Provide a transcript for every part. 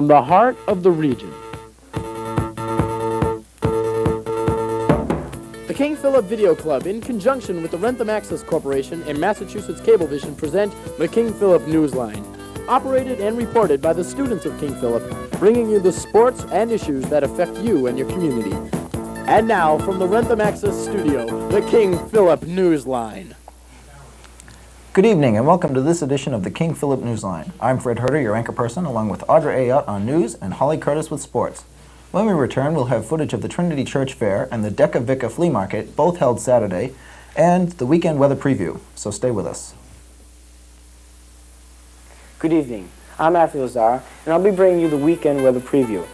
the heart of the region. The King Philip Video Club, in conjunction with the Wrentham Access Corporation and Massachusetts Cablevision, present the King Philip Newsline. Operated and reported by the students of King Philip, bringing you the sports and issues that affect you and your community. And now, from the Wrentham Access Studio, the King Philip Newsline. Good evening and welcome to this edition of the King Philip Newsline. I'm Fred Herter, your anchor person, along with Audra Ayotte on news and Holly Curtis with sports. When we return, we'll have footage of the Trinity Church Fair and the Deca Vica Flea Market, both held Saturday, and the weekend weather preview, so stay with us. Good evening. I'm Matthew Lazar, and I'll be bringing you the weekend weather preview.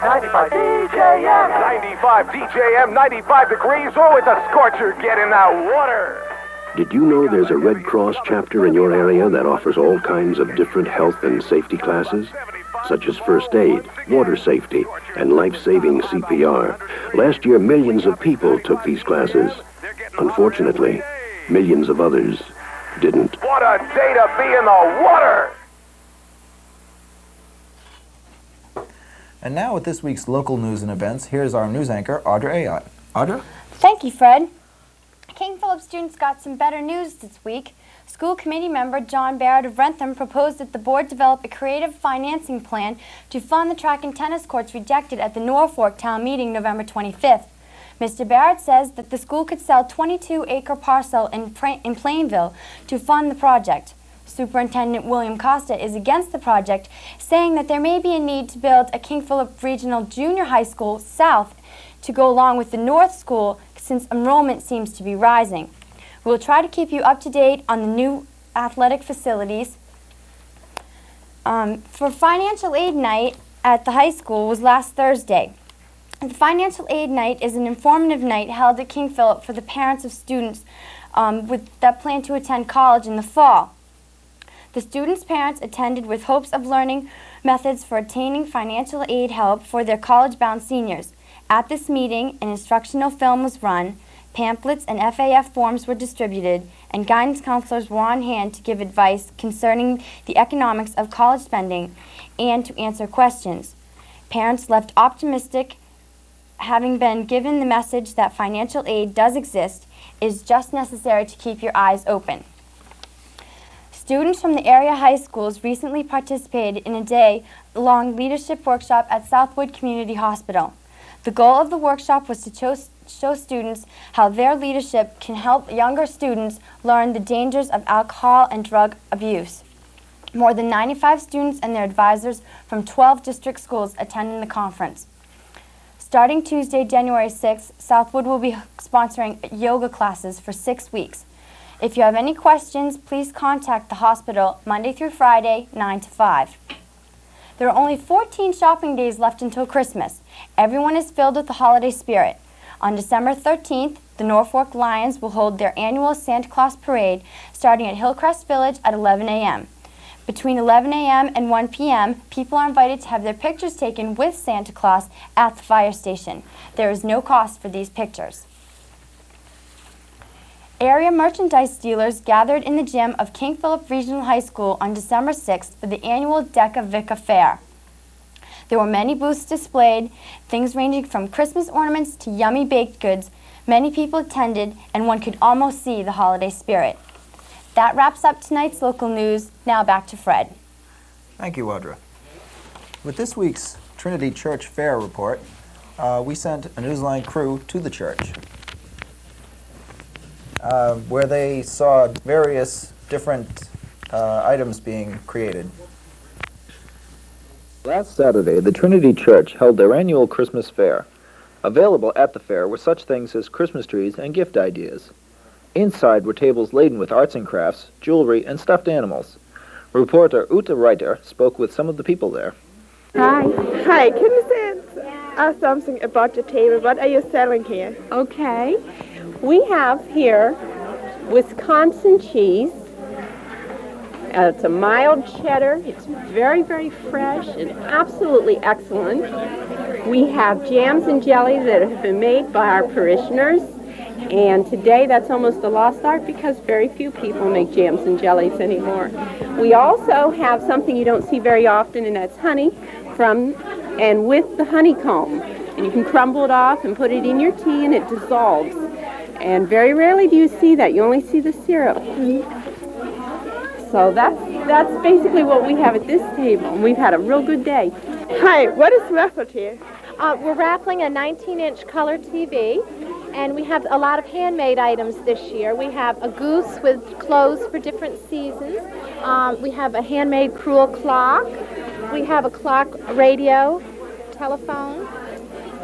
95 DJM, 95 DJM, 95 degrees. Oh, it's a scorcher. Get in that water. Did you know there's a Red Cross chapter in your area that offers all kinds of different health and safety classes, such as first aid, water safety, and life-saving CPR? Last year, millions of people took these classes. Unfortunately, millions of others didn't. What a day to be in the water! And now with this week's local news and events, here's our news anchor, Audra Ayotte. Audra? Thank you, Fred. King Philip students got some better news this week. School committee member John Barrett of Wrentham proposed that the board develop a creative financing plan to fund the track and tennis courts rejected at the Norfolk town meeting November 25th. Mr. Barrett says that the school could sell 22-acre parcel in Plainville to fund the project. Superintendent William Costa is against the project, saying that there may be a need to build a King Philip Regional Junior High School south to go along with the North School since enrollment seems to be rising. We'll try to keep you up to date on the new athletic facilities. For Financial Aid Night at the high school was last Thursday. The Financial Aid Night is an informative night held at King Philip for the parents of students that plan to attend college in the fall. The students' parents attended with hopes of learning methods for obtaining financial aid help for their college-bound seniors. At this meeting, an instructional film was run, pamphlets and FAF forms were distributed, and guidance counselors were on hand to give advice concerning the economics of college spending and to answer questions. Parents left optimistic, having been given the message that financial aid does exist. It is just necessary to keep your eyes open. Students from the area high schools recently participated in a day-long leadership workshop at Southwood Community Hospital. The goal of the workshop was to show students how their leadership can help younger students learn the dangers of alcohol and drug abuse. More than 95 students and their advisors from 12 district schools attended the conference. Starting Tuesday, January 6th, Southwood will be sponsoring yoga classes for 6 weeks. If you have any questions, please contact the hospital Monday through Friday, 9 to 5. There are only 14 shopping days left until Christmas. Everyone is filled with the holiday spirit. On December 13th, the Norfolk Lions will hold their annual Santa Claus Parade starting at Hillcrest Village at 11 a.m. Between 11 a.m. and 1 p.m., people are invited to have their pictures taken with Santa Claus at the fire station. There is no cost for these pictures. Area merchandise dealers gathered in the gym of King Philip Regional High School on December 6th for the annual Deca Vica Fair. There were many booths displayed, things ranging from Christmas ornaments to yummy baked goods. Many people attended, and one could almost see the holiday spirit. That wraps up tonight's local news. Now back to Fred. Thank you, Audra. With this week's Trinity Church Fair report, we sent a Newsline crew to the church, where they saw various different items being created. Last Saturday, the Trinity Church held their annual Christmas fair. Available at the fair were such things as Christmas trees and gift ideas. Inside were tables laden with arts and crafts, jewelry, and stuffed animals. Reporter Uta Reiter spoke with some of the people there. Hi. Hi, can you say something about your table? What are you selling here? Okay. We have here Wisconsin cheese. It's a mild cheddar. It's very, very fresh and absolutely excellent. We have jams and jellies that have been made by our parishioners. And today that's almost a lost art because very few people make jams and jellies anymore. We also have something you don't see very often, and that's honey and with the honeycomb. And you can crumble it off and put it in your tea and it dissolves. And very rarely do you see that. You only see the syrup. So that's basically what we have at this table. And we've had a real good day. Hi, what is raffled here? We're raffling a 19-inch color TV, and we have a lot of handmade items this year. We have a goose with clothes for different seasons. We have a handmade cruel clock. We have a clock, radio, telephone,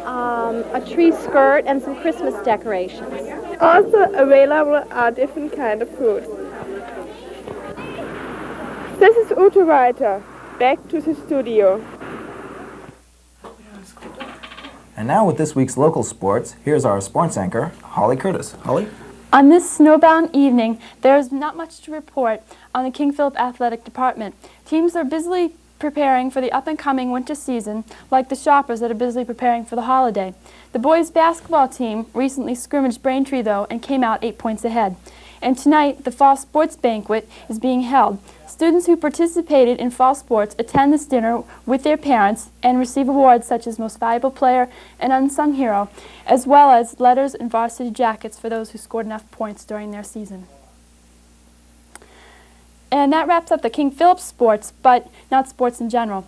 a tree skirt, and some Christmas decorations. Also available are different kind of foods. This is Ute Reiter. Back to the studio. And now with this week's local sports, here's our sports anchor, Holly Curtis. Holly? On this snowbound evening, there is not much to report on the King Philip Athletic Department. Teams are busily preparing for the up-and-coming winter season, like the shoppers that are busily preparing for the holiday. The boys' basketball team recently scrimmaged Braintree, though, and came out 8 points ahead. And tonight, the fall sports banquet is being held. Students who participated in fall sports attend this dinner with their parents and receive awards such as Most Valuable Player and Unsung Hero, as well as letters and varsity jackets for those who scored enough points during their season. And that wraps up the King Philip sports, but not sports in general.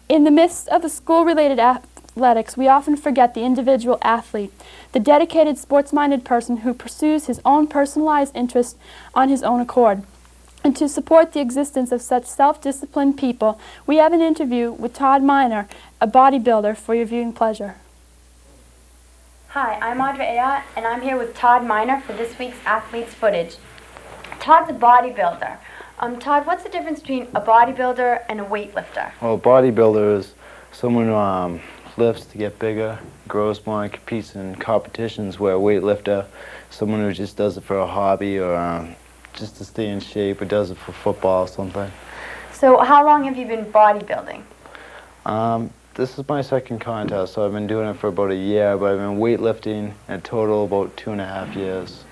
In the midst of the school-related athletics, we often forget the individual athlete, the dedicated sports-minded person who pursues his own personalized interest on his own accord. And to support the existence of such self-disciplined people, we have an interview with Todd Miner, a bodybuilder, for your viewing pleasure. Hi, I'm Audrey Ayotte, and I'm here with Todd Miner for this week's Athletes Footage. Todd's a bodybuilder. Todd, what's the difference between a bodybuilder and a weightlifter? Well, a bodybuilder is someone who lifts to get bigger, grows more, and competes in competitions, where a weightlifter is someone who just does it for a hobby or just to stay in shape, or does it for football or something. So how long have you been bodybuilding? This is my second contest, so I've been doing it for about a year, but I've been weightlifting in total about 2.5 years.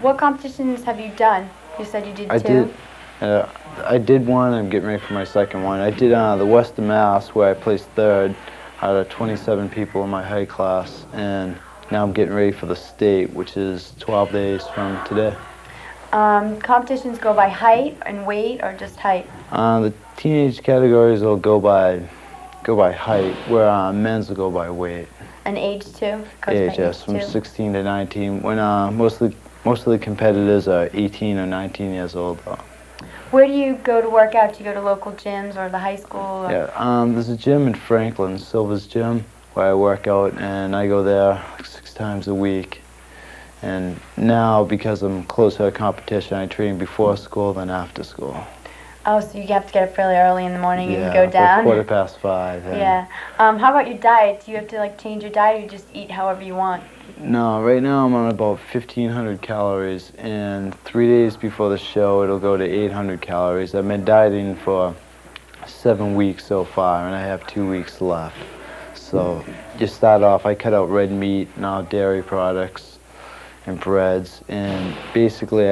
What competitions have you done? You said you did two? I did one. I'm getting ready for my second one. I did the Western Mass, where I placed third out of 27 people in my height class, and now I'm getting ready for the state, which is 12 days from today. Competitions go by height and weight, or just height? The teenage categories will go by height, where men's will go by weight. And age too? Age, yes, from 16 to 19. When most of the competitors are 18 or 19 years old, though. Where do you go to work out? Do you go to local gyms or the high school? Or? Yeah, there's a gym in Franklin, Silver's Gym, where I work out, and I go there like 6 times a week. And now, because I'm close to a competition, I train before school than after school. Oh, so you have to get up fairly early in the morning and go Yeah, down? like 5:15. Yeah. How about your diet? Do you have to change your diet, or you just eat however you want? No, right now I'm on about 1,500 calories, and 3 days before the show it'll go to 800 calories. I've been dieting for 7 weeks so far, and I have 2 weeks left. So you start off, I cut out red meat and all dairy products and breads, and basically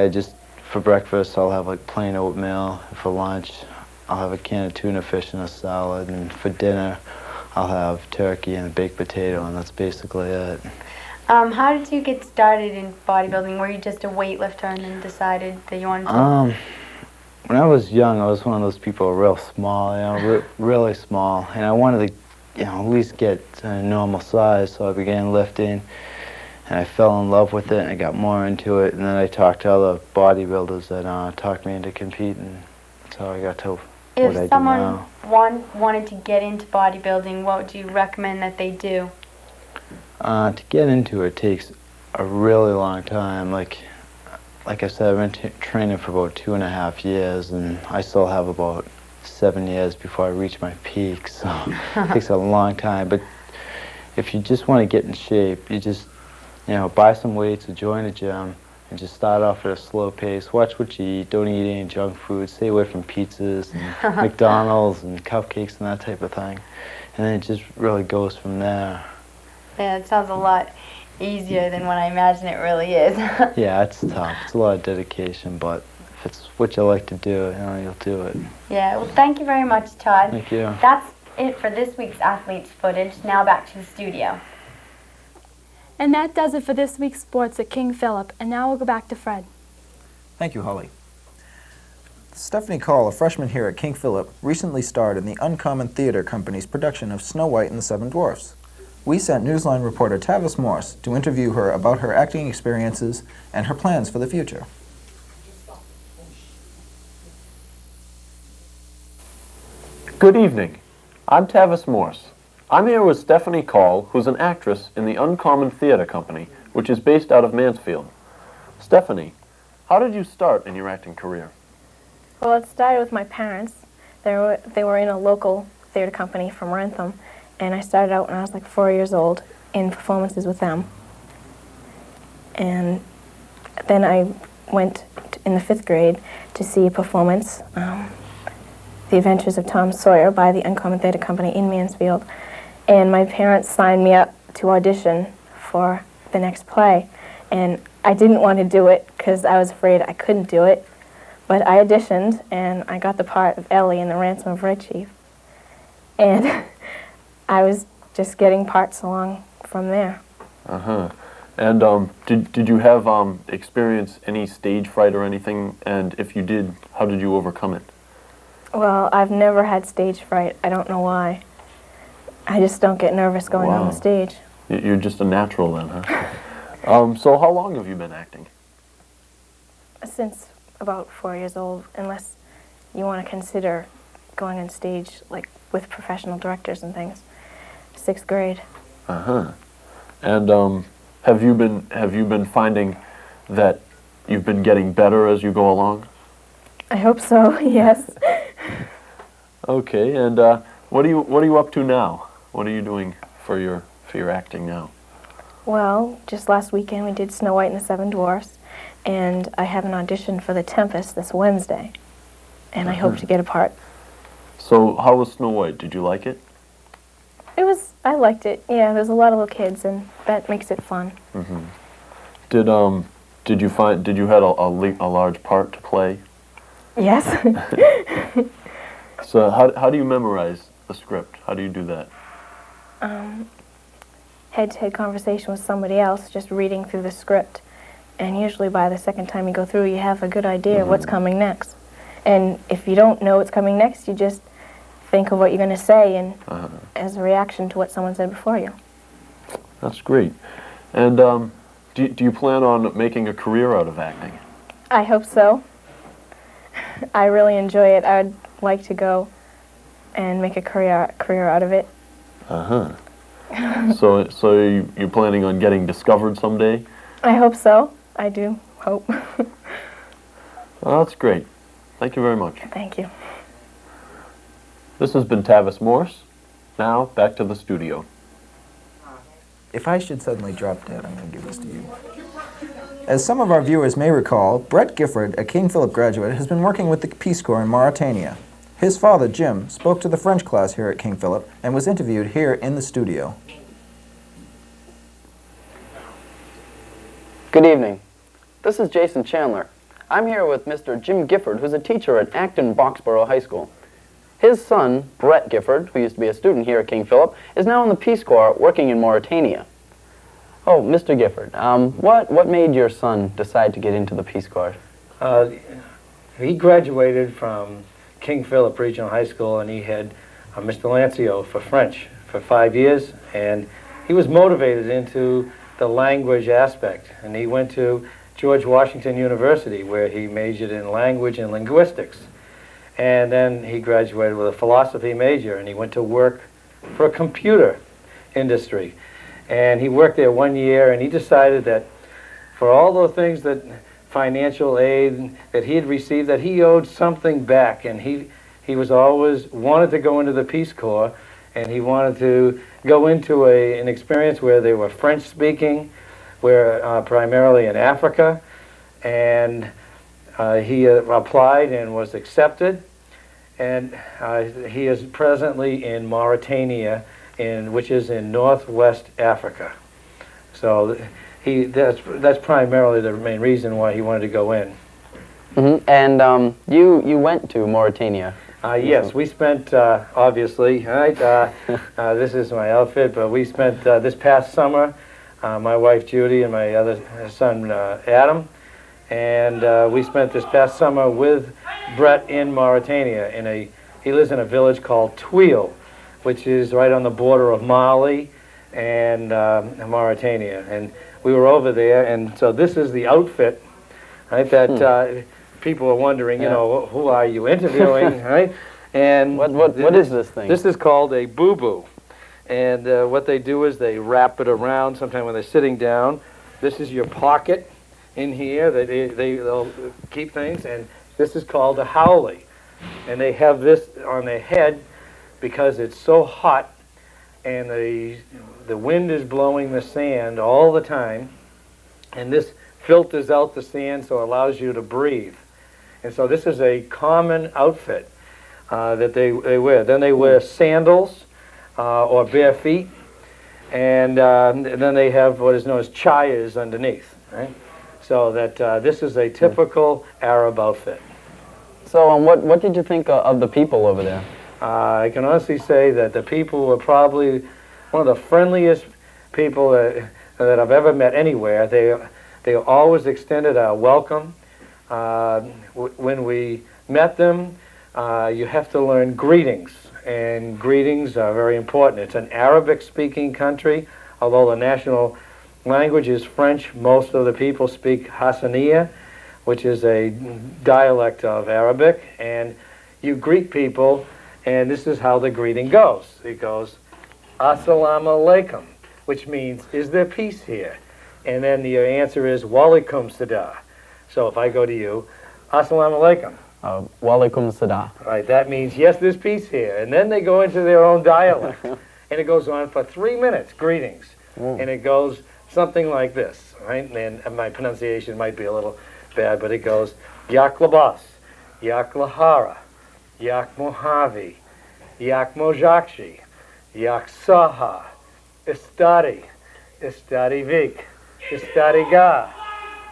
for breakfast I'll have plain oatmeal. For lunch I'll have a can of tuna fish and a salad, and for dinner I'll have turkey and a baked potato, and that's basically it. How did you get started in bodybuilding? Were you just a weightlifter and then decided that you wanted to? When I was young, I was one of those people real small, really small, and I wanted to, at least get to a normal size. So I began lifting, and I fell in love with it, and I got more into it. And then I talked to other bodybuilders that talked me into competing. That's how I got to what I do now. If someone wanted to get into bodybuilding, what would you recommend that they do? To get into it takes a really long time. Like I said, I've been training for about 2.5 years, and I still have about 7 years before I reach my peak, so it takes a long time. But if you just want to get in shape, you just, buy some weights or join a gym and just start off at a slow pace. Watch what you eat. Don't eat any junk food. Stay away from pizzas and McDonald's and cupcakes and that type of thing. And then it just really goes from there. Yeah, it sounds a lot. easier than what I imagine it really is. Yeah, it's tough. It's a lot of dedication, but if it's what you like to do, you know, you'll do it. Yeah, well, thank you very much, Todd. Thank you. That's it for this week's Athletes Footage. Now back to the studio. And that does it for this week's sports at King Philip. And now we'll go back to Fred. Thank you, Holly. Stephanie Call, a freshman here at King Philip, recently starred in the Uncommon Theater Company's production of Snow White and the Seven Dwarfs. We sent Newsline reporter Tavis Morse to interview her about her acting experiences and her plans for the future. Good evening. I'm Tavis Morse. I'm here with Stephanie Call, who's an actress in the Uncommon Theater Company, which is based out of Mansfield. Stephanie, how did you start in your acting career? Well, it started with my parents. They were in a local theater company from Wrentham, and I started out when I was like 4 years old in performances with them. And then I went in the 5th grade to see a performance, The Adventures of Tom Sawyer by the Uncommon Theater Company in Mansfield. And my parents signed me up to audition for the next play. And I didn't want to do it because I was afraid I couldn't do it. But I auditioned, and I got the part of Ellie in The Ransom of Red Chief. And I was just getting parts along from there. Uh-huh. And did you have experience any stage fright or anything? And if you did, how did you overcome it? Well, I've never had stage fright. I don't know why. I just don't get nervous going on the stage. You're just a natural then, huh? So how long have you been acting? Since about 4 years old, unless you want to consider going on stage like with professional directors and things. 6th grade. Uh-huh. And have you been finding that you've been getting better as you go along? I hope so. Yes. Okay. And what are you up to now? What are you doing for your acting now? Well, just last weekend we did Snow White and the Seven Dwarfs, and I have an audition for The Tempest this Wednesday, and I hope to get a part. So how was Snow White? Did you like it? I liked it. Yeah, there's a lot of little kids, and that makes it fun. Mm-hmm. Did you had a large part to play? Yes. So how do you memorize the script? How do you do that? Head-to-head conversation with somebody else, just reading through the script. And usually by the second time you go through, you have a good idea of what's coming next. And if you don't know what's coming next, you just think of what you're going to say and as a reaction to what someone said before you. That's great. And do you plan on making a career out of acting? I hope so. I really enjoy it. I would like to go and make a career out of it. Uh-huh. So you're planning on getting discovered someday? I hope so. I do hope. Well, that's great. Thank you very much. Thank you. This has been Tavis Morse. Now, back to the studio. If I should suddenly drop dead, I'm going to give this to you. As some of our viewers may recall, Brett Gifford, a King Philip graduate, has been working with the Peace Corps in Mauritania. His father, Jim, spoke to the French class here at King Philip and was interviewed here in the studio. Good evening. This is Jason Chandler. I'm here with Mr. Jim Gifford, who's a teacher at Acton-Boxborough High School. His son, Brett Gifford, who used to be a student here at King Philip, is now in the Peace Corps working in Mauritania. Oh, Mr. Gifford, what made your son decide to get into the Peace Corps? He graduated from King Philip Regional High School, and he had Mr. Lancio for French for 5 years, and he was motivated into the language aspect, and he went to George Washington University, where he majored in language and linguistics. And then he graduated with a philosophy major, and he went to work for a computer industry. And he worked there 1 year, and he decided that for all those things, that financial aid that he had received, that he owed something back. And he was always wanted to go into the Peace Corps, and he wanted to go into an experience where they were French speaking, where primarily in Africa. And he applied and was accepted, and he is presently in Mauritania, which is in northwest Africa. So that's primarily the main reason why he wanted to go in. And you went to Mauritania. Yes, we spent, obviously, right, this is my outfit, but we spent this past summer, my wife Judy and my other son Adam, and we spent this past summer with Brett in Mauritania. He lives in a village called Tuile, which is right on the border of Mali and Mauritania. And we were over there, and so this is the outfit, right, that people are wondering, you know, who are you interviewing, right? And what is this thing? This is called a boo-boo. And what they do is they wrap it around sometime when they're sitting down. This is your pocket in here. They'll keep things. And this is called a haole. And they have this on their head because it's so hot and the wind is blowing the sand all the time. And this filters out the sand so it allows you to breathe. And so this is a common outfit that they wear. Then they wear sandals or bare feet, and then they have what is known as chayas underneath. Right? So that this is a typical Arab outfit. So what did you think of the people over there? I can honestly say that the people were probably one of the friendliest people that I've ever met anywhere. They always extended a welcome. When we met them, you have to learn greetings, and greetings are very important. It's an Arabic-speaking country, although the national language is French. Most of the people speak Hassaniya, which is a dialect of Arabic, and you greet people, and this is how the greeting goes. It goes, Assalamu alaikum, which means, is there peace here? And then your answer is, Walaikum Sadah. So if I go to you, Assalamu alaikum. Walaikum Sadah. Right, that means, yes, there's peace here. And then they go into their own dialect. And it goes on for 3 minutes, greetings. And it goes something like this, right? And my pronunciation might be a little bad, but it goes, Yak Labas, Yak Lahara, Yak Mojave, Yak Mojakshi, Yak Saha, Istari, Istari Vik, Istari Ga,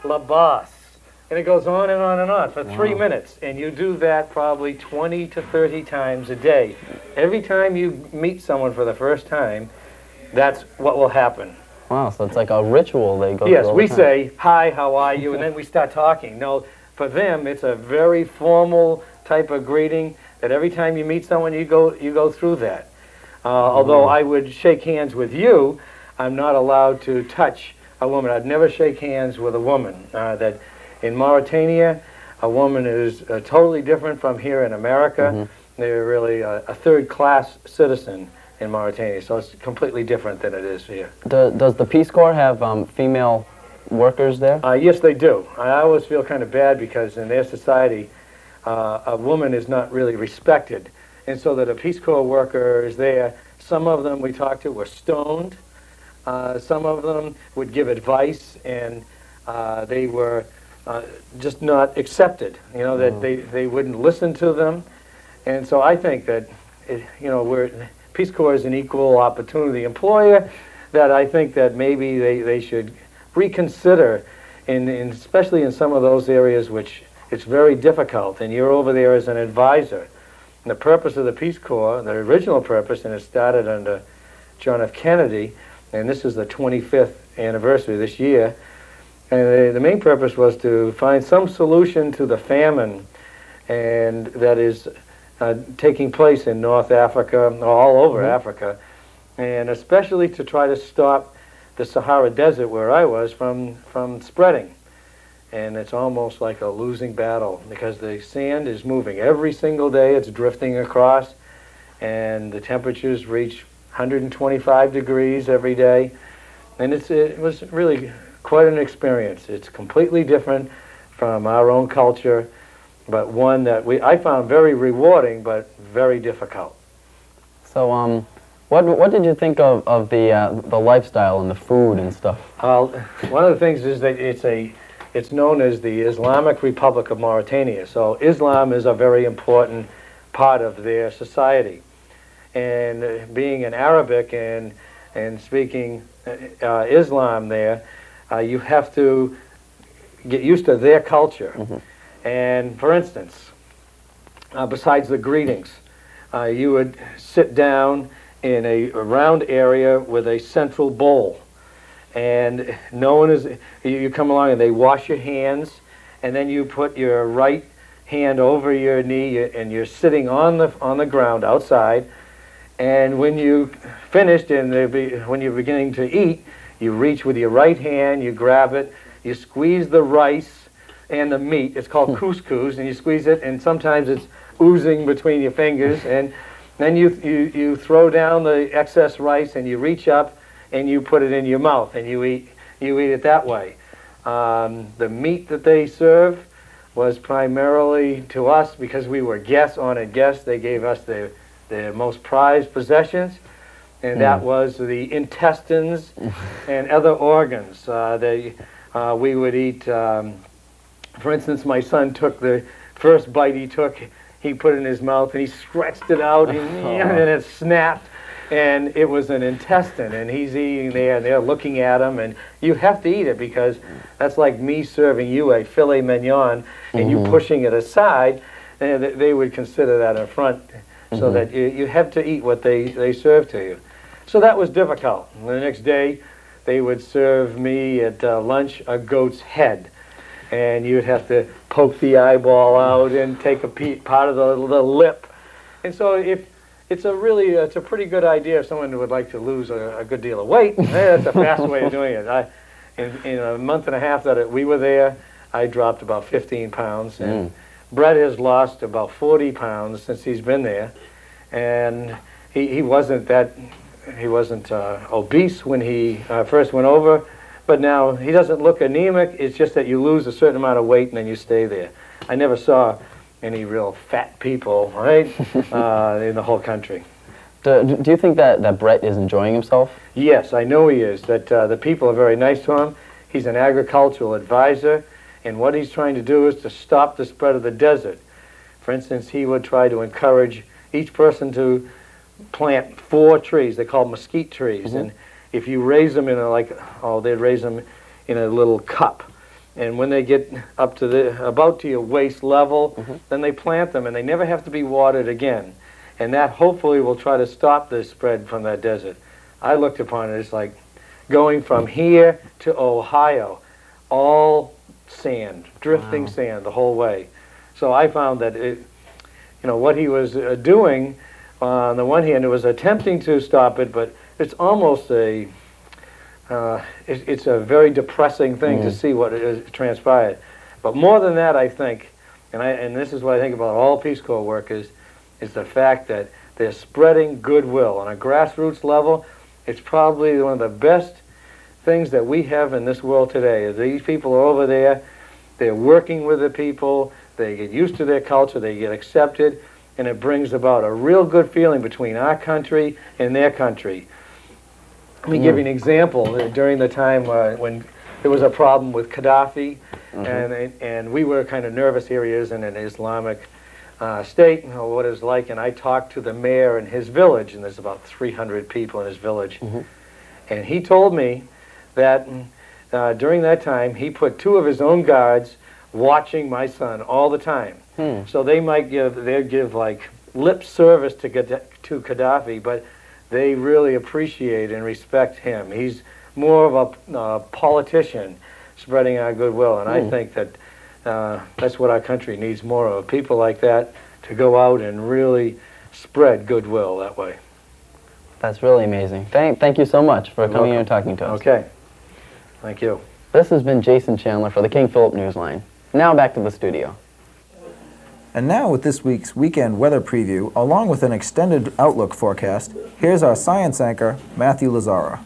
Labas. And it goes on and on and on for 3 minutes. And you do that probably 20 to 30 times a day. Every time you meet someone for the first time, that's what will happen. Wow, so it's like a ritual they go through. Yes, all we the time. say, hi, how are you? And then we start talking. No, for them, it's a very formal type of greeting that every time you meet someone, you go through that. Although I would shake hands with you, I'm not allowed to touch a woman. I'd never shake hands with a woman. That in Mauritania, a woman is totally different from here in America. They're really a third-class citizen in Mauritania, so it's completely different than it is here. Does the Peace Corps have female workers there? Yes, they do. I always feel kind of bad because in their society, a woman is not really respected. And so that a Peace Corps worker is there. Some of them we talked to were stoned. Some of them would give advice, and they were just not accepted. You know, that they wouldn't listen to them. And so I think that, Peace Corps is an equal opportunity employer, that I think that maybe they should reconsider, especially in some of those areas which it's very difficult, and you're over there as an advisor. And the purpose of the Peace Corps, the original purpose, and it started under John F. Kennedy, and this is the 25th anniversary this year, and the main purpose was to find some solution to the famine and that is taking place in North Africa, all over Africa, and especially to try to stop the Sahara Desert where I was from spreading. And it's almost like a losing battle because the sand is moving every single day. It's drifting across, and the temperatures reach 125 degrees every day. And it was really quite an experience. It's completely different from our own culture, but one that I found very rewarding, but very difficult. So, what did you think of the lifestyle and the food and stuff? One of the things is that it's known as the Islamic Republic of Mauritania. So Islam is a very important part of their society. And being an Arabic and speaking Islam there, you have to get used to their culture. And for instance, besides the greetings, you would sit down in a round area with a central bowl. And no one is, you come along and they wash your hands, and then you put your right hand over your knee, and you're sitting on the ground outside. And when you finished and when you're beginning to eat, you reach with your right hand, you grab it, you squeeze the rice and the meat. It's called couscous, and you squeeze it, and sometimes it's oozing between your fingers. And then you throw down the excess rice, and you reach up and you put it in your mouth, and you eat it that way. The meat that they serve was primarily to us, because we were guests, honored guests. They gave us their most prized possessions, and that was the intestines and other organs. We would eat, for instance, my son took the first bite he took, he put it in his mouth, and he stretched it out, and it snapped, and it was an intestine, and he's eating there, and they're looking at him, and you have to eat it, because that's like me serving you a filet mignon, and you pushing it aside, and they would consider that an affront, so that you have to eat what they serve to you. So that was difficult. And the next day, they would serve me at lunch a goat's head, and you'd have to poke the eyeball out and take a part of the lip. And so it's a pretty good idea if someone would like to lose a good deal of weight. That's a fast way of doing it. In a month and a half that we were there, I dropped about 15 pounds, and Brett has lost about 40 pounds since he's been there, and he wasn't obese when he first went over, but now he doesn't look anemic. It's just that you lose a certain amount of weight and then you stay there. I never saw any real fat people, right, in the whole country. Do you think that Brett is enjoying himself? Yes, I know he is. That the people are very nice to him. He's an agricultural advisor, and what he's trying to do is to stop the spread of the desert. For instance, he would try to encourage each person to plant 4 trees. They call mesquite trees, and if you raise them they'd raise them in a little cup. And when they get up to about to your waist level, then they plant them, and they never have to be watered again. And that hopefully will try to stop the spread from that desert. I looked upon it as like going from here to Ohio, all sand, drifting sand the whole way. So I found that what he was doing, on the one hand, it was attempting to stop it, but it's almost it's a very depressing thing to see what has transpired. But more than that, I think, and this is what I think about all Peace Corps work, is the fact that they're spreading goodwill on a grassroots level. It's probably one of the best things that we have in this world today. These people are over there, they're working with the people, they get used to their culture, they get accepted, and it brings about a real good feeling between our country and their country. Let me give you an example. During the time when there was a problem with Gaddafi, and we were kind of nervous areas in an Islamic state, what it was like, and I talked to the mayor in his village, and there's about 300 people in his village, and he told me that during that time he put 2 of his own guards watching my son all the time. So they'd give like lip service to Gaddafi, but they really appreciate and respect him. He's more of a politician spreading our goodwill, and I think that that's what our country needs more of, people like that to go out and really spread goodwill that way. That's really amazing. Thank you so much for coming here and talking to us. Okay. Thank you. This has been Jason Chandler for the King Philip Newsline. Now back to the studio. And now with this week's weekend weather preview, along with an extended outlook forecast, here's our science anchor, Matthew Lazzara.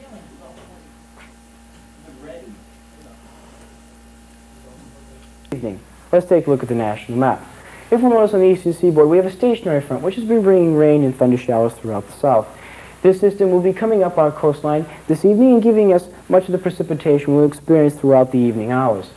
Evening. Let's take a look at the national map. If we notice on the eastern seaboard, we have a stationary front, which has been bringing rain and thunder showers throughout the south. This system will be coming up our coastline this evening and giving us much of the precipitation we'll experience throughout the evening hours.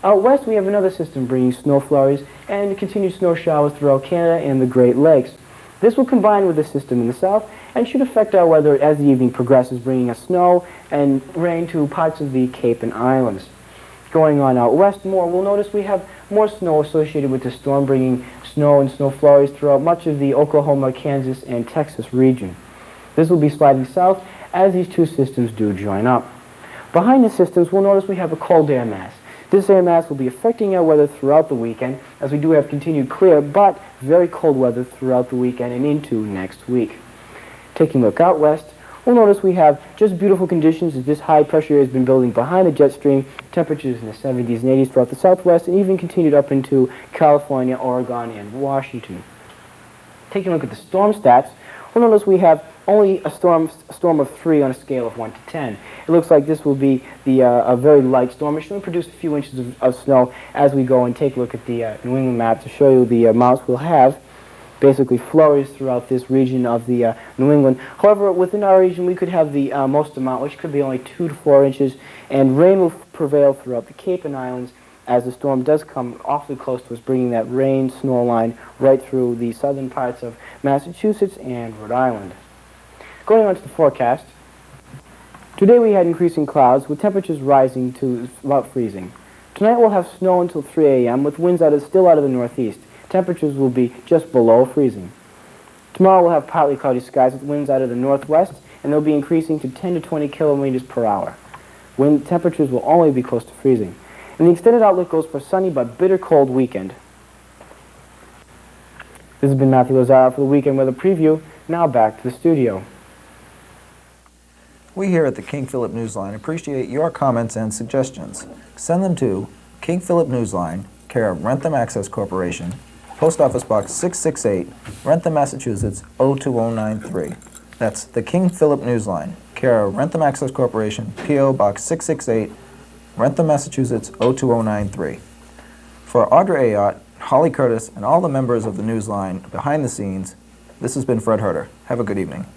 Out west, we have another system bringing snow flurries and continued snow showers throughout Canada and the Great Lakes. This will combine with the system in the south and should affect our weather as the evening progresses, bringing us snow and rain to parts of the Cape and Islands. Going on out west more, we'll notice we have more snow associated with the storm, bringing snow and snow flurries throughout much of the Oklahoma, Kansas, and Texas region. This will be sliding south as these two systems do join up. Behind the systems, we'll notice we have a cold air mass. This air mass will be affecting our weather throughout the weekend, as we do have continued clear but very cold weather throughout the weekend and into next week. Taking a look out west, we'll notice we have just beautiful conditions as this high pressure area has been building behind the jet stream, temperatures in the 70s and 80s throughout the southwest, and even continued up into California, Oregon, and Washington. Taking a look at the storm stats, we'll notice we have only a storm of 3 on a scale of 1 to 10. It looks like this will be a very light storm. It should produce a few inches of snow as we go and take a look at the New England map to show you the amounts we'll have. Basically flurries throughout this region of the New England. However, within our region we could have the most amount, which could be only 2 to 4 inches, and rain will prevail throughout the Cape and Islands as the storm does come awfully close to us, bringing that rain snow line right through the southern parts of Massachusetts and Rhode Island. Going on to the forecast, today we had increasing clouds with temperatures rising to about freezing. Tonight we'll have snow until 3 a.m. with winds still out of the northeast. Temperatures will be just below freezing. Tomorrow we'll have partly cloudy skies with winds out of the northwest, and they'll be increasing to 10 to 20 kilometers per hour. Wind temperatures will only be close to freezing. And the extended outlook goes for a sunny but bitter cold weekend. This has been Matthew Lazaro for the Weekend Weather Preview. Now back to the studio. We here at the King Philip Newsline appreciate your comments and suggestions. Send them to King Philip Newsline, care of Wrentham Access Corporation, Post Office Box 668, Wrentham, Massachusetts 02093. That's the King Philip Newsline, care of Wrentham Access Corporation, P.O. Box 668, Wrentham, Massachusetts 02093. For Audrey Ayotte, Holly Curtis, and all the members of the Newsline behind the scenes, this has been Fred Herter. Have a good evening.